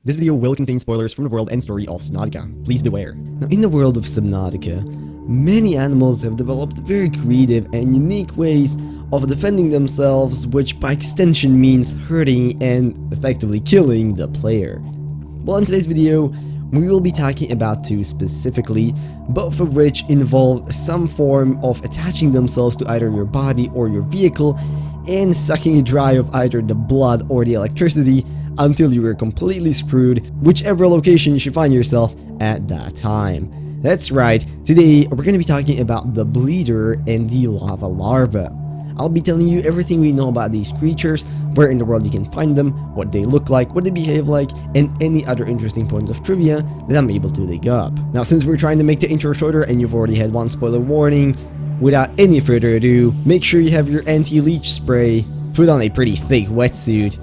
This video will contain spoilers from the world and story of Subnautica. Please beware. Now, in the world of Subnautica, many animals have developed very creative and unique ways of defending themselves, which by extension means hurting and effectively killing the player. Well, in today's video, we will be talking about two specifically, both of which involve some form of attaching themselves to either your body or your vehicle and sucking it dry of either the blood or the electricity until you are completely screwed, whichever location you should find yourself at that time. That's right, today we're going to be talking about the bleeder and the lava larva. I'll be telling you everything we know about these creatures, where in the world you can find them, what they look like, what they behave like, and any other interesting points of trivia that I'm able to dig up. Now, since we're trying to make the intro shorter and you've already had one spoiler warning, without any further ado, make sure you have your anti-leech spray, put on a pretty thick wetsuit,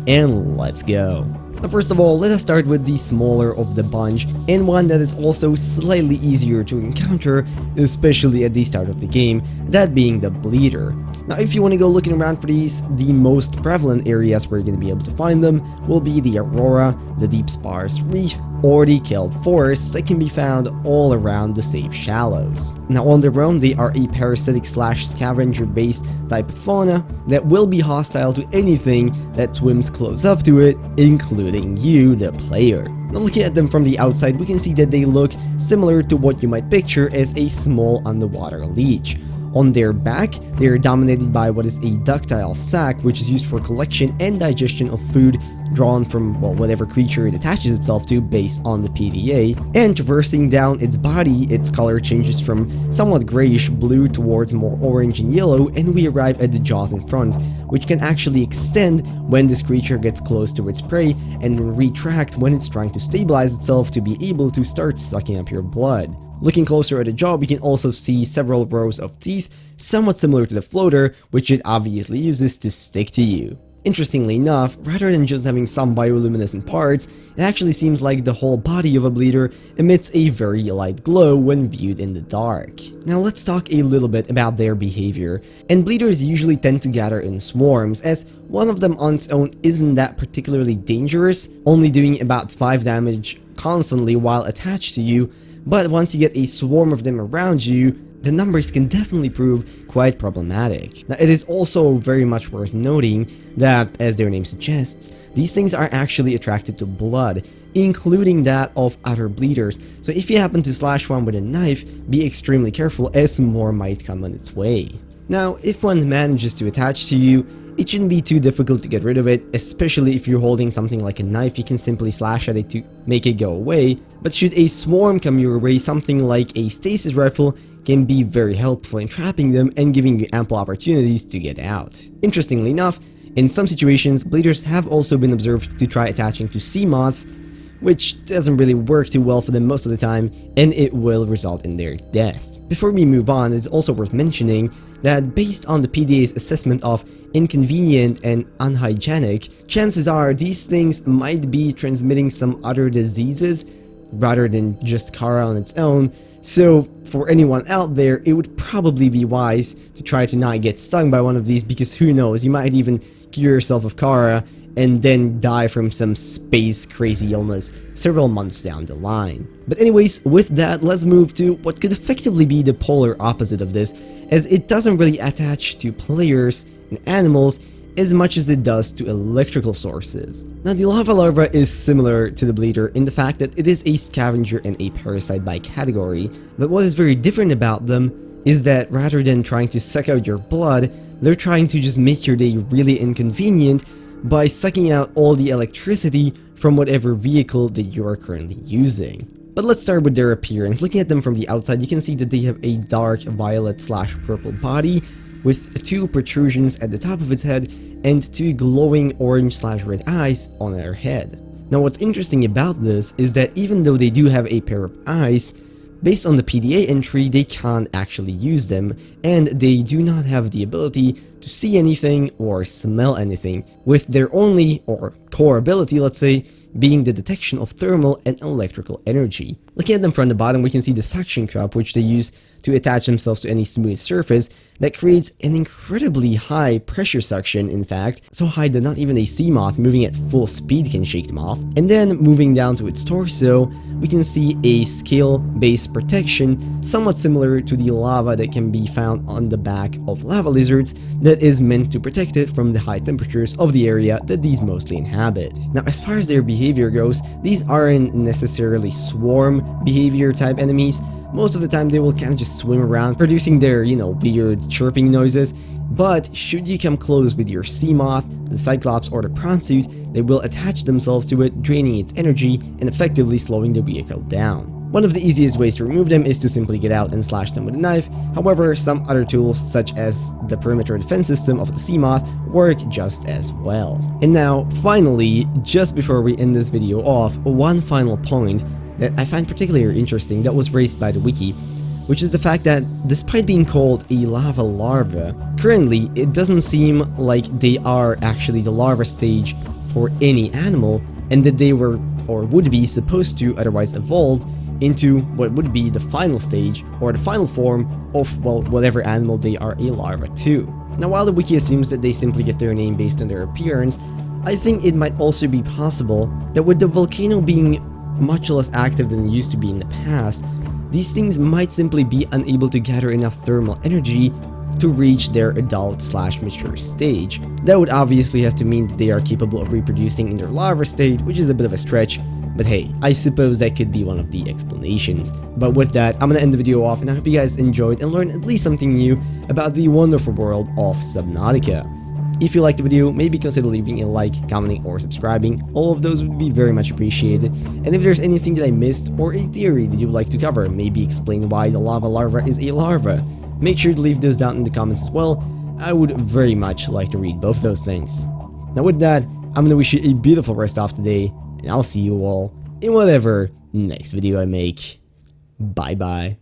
and let's go. Now, first of all, let us start with the smaller of the bunch, and one that is also slightly easier to encounter, especially at the start of the game, that being the bleeder. Now, if you want to go looking around for these, the most prevalent areas where you're going to be able to find them will be the Aurora, the deep sparse reef, or the kelp forests that can be found all around the safe shallows. Now, on their own, they are a parasitic slash scavenger based type of fauna that will be hostile to anything that swims close up to it, including you, the player. Now, looking at them from the outside, we can see that they look similar to what you might picture as a small underwater leech. On their back, they are dominated by what is a ductile sac, which is used for collection and digestion of food drawn from, well, whatever creature it attaches itself to based on the PDA, and traversing down its body, its color changes from somewhat grayish blue towards more orange and yellow, and we arrive at the jaws in front, which can actually extend when this creature gets close to its prey, and then retract when it's trying to stabilize itself to be able to start sucking up your blood. Looking closer at the jaw, we can also see several rows of teeth, somewhat similar to the floater, which it obviously uses to stick to you. Interestingly enough, rather than just having some bioluminescent parts, it actually seems like the whole body of a bleeder emits a very light glow when viewed in the dark. Now let's talk a little bit about their behavior, and bleeders usually tend to gather in swarms, as one of them on its own isn't that particularly dangerous, only doing about 5 damage constantly while attached to you, but once you get a swarm of them around you, the numbers can definitely prove quite problematic. Now, it is also very much worth noting that, as their name suggests, these things are actually attracted to blood, including that of other bleeders, so if you happen to slash one with a knife, be extremely careful as more might come on its way. Now, if one manages to attach to you, it shouldn't be too difficult to get rid of it, especially if you're holding something like a knife. You can simply slash at it to make it go away, but should a swarm come your way, something like a stasis rifle can be very helpful in trapping them and giving you ample opportunities to get out. Interestingly enough, in some situations, bleeders have also been observed to try attaching to sea moths, which doesn't really work too well for them most of the time, and it will result in their death. Before we move on, it's also worth mentioning that based on the PDA's assessment of inconvenient and unhygienic, chances are these things might be transmitting some other diseases rather than just Kara on its own, so for anyone out there, it would probably be wise to try to not get stung by one of these, because who knows, you might even cure yourself of Kara and then die from some space crazy illness several months down the line. But anyways, with that, let's move to what could effectively be the polar opposite of this, as it doesn't really attach to players and animals as much as it does to electrical sources. Now, the lava larva is similar to the bleeder in the fact that it is a scavenger and a parasite by category, but what is very different about them is that rather than trying to suck out your blood, they're trying to just make your day really inconvenient by sucking out all the electricity from whatever vehicle that you are currently using. But let's start with their appearance. Looking at them from the outside, you can see that they have a dark violet slash purple body with 2 protrusions at the top of its head and 2 glowing orange slash red eyes on their head. Now, what's interesting about this is that even though they do have a pair of eyes, based on the PDA entry, they can't actually use them, and they do not have the ability to see anything or smell anything, with their only, or core ability, let's say, being the detection of thermal and electrical energy. Looking at them from the bottom, we can see the suction cup, which they use to attach themselves to any smooth surface that creates an incredibly high pressure suction, in fact, so high that not even a sea moth moving at full speed can shake them off. And then moving down to its torso, we can see a scale-based protection somewhat similar to the lava that can be found on the back of lava lizards that is meant to protect it from the high temperatures of the area that these mostly inhabit. Now, as far as their behavior goes, these aren't necessarily swarm behavior type enemies. Most of the time they will kind of just swim around producing their, weird chirping noises, but should you come close with your sea moth, the cyclops, or the prawn suit, they will attach themselves to it, draining its energy and effectively slowing the vehicle down. One of the easiest ways to remove them is to simply get out and slash them with a knife. However, some other tools such as the perimeter defense system of the sea moth work just as well. And now, finally, just before we end this video off, one final point that I find particularly interesting that was raised by the wiki, which is the fact that despite being called a lava larva, currently it doesn't seem like they are actually the larva stage for any animal, and that they were or would be supposed to otherwise evolve into what would be the final stage or the final form of, well, whatever animal they are a larva to. Now, while the wiki assumes that they simply get their name based on their appearance, I think it might also be possible that with the volcano being much less active than it used to be in the past, these things might simply be unable to gather enough thermal energy to reach their adult/mature stage. That would obviously have to mean that they are capable of reproducing in their larva state, which is a bit of a stretch, but hey, I suppose that could be one of the explanations. But with that, I'm gonna end the video off, and I hope you guys enjoyed and learned at least something new about the wonderful world of Subnautica. If you liked the video, maybe consider leaving a like, commenting, or subscribing. All of those would be very much appreciated. And if there's anything that I missed, or a theory that you would like to cover, maybe explain why the lava larva is a larva, make sure to leave those down in the comments as well. I would very much like to read both those things. Now with that, I'm gonna wish you a beautiful rest of the day, and I'll see you all in whatever next video I make. Bye bye.